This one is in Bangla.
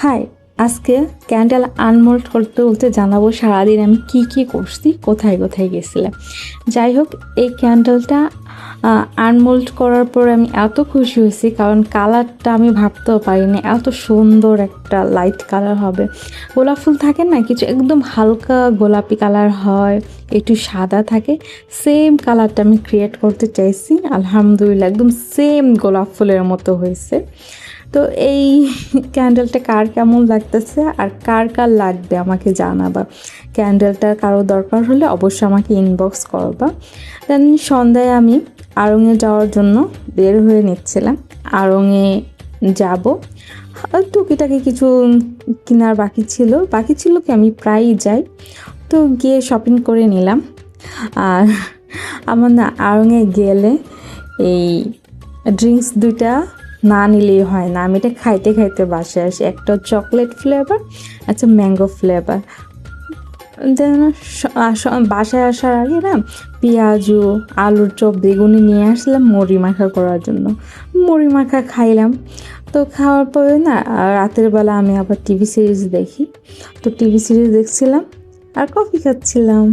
হাই, আজকে ক্যান্ডেল আনমোল্ড করতে বলতে জানাবো সারাদিন আমি কি কি করছি, কোথায় কোথায় গেছিলাম। যাই হোক, এই ক্যান্ডেলটা আনমোল্ড করার পর আমি এত খুশি হয়েছি, কারণ কালারটা আমি ভাবতেও পারিনি এত সুন্দর একটা লাইট কালার হবে। গোলাপ ফুল থাকে না, কিছু একদম হালকা গোলাপি কালার হয়, একটু সাদা থাকে, সেম কালারটা আমি ক্রিয়েট করতে চাইছি। আলহামদুলিল্লাহ, একদম সেম গোলাপ ফুলের মতো হয়েছে। তো এই ক্যান্ডেলটা কার কেমন লাগতেছে আর কার কার লাগবে আমাকে জানাবা। ক্যান্ডেলটার কারো দরকার হলে অবশ্যই আমাকে ইনবক্স করবা। দেন সন্ধ্যায় আমি আড়ংয়ে যাওয়ার জন্য বের হয়ে নিচ্ছিলাম। আড়ংয়ে যাব, টুকিটাকি কিছু কেনার বাকি ছিল কি, আমি প্রায়ই যাই, তো গিয়ে শপিং করে নিলাম। আর আমার না আড়ংয়ে গেলে এই ড্রিঙ্কস দুইটা না নিলেই হয় না। আমি এটা খাইতে খাইতে বাসায় আসি। একটা চকলেট ফ্লেভার, আচ্ছা ম্যাঙ্গো ফ্লেভার। যেন বাসায় আসার আগে না পেঁয়াজু, আলুর চপ, বেগুনি নিয়ে আসলাম মুড়ি মাখা করার জন্য। মুড়ি মাখা খাইলাম। তো খাওয়ার পরে না রাতের বেলা আমি আবার টিভি সিরিজ দেখি। তো টিভি সিরিজ দেখছিলাম আর কফি খাচ্ছিলাম।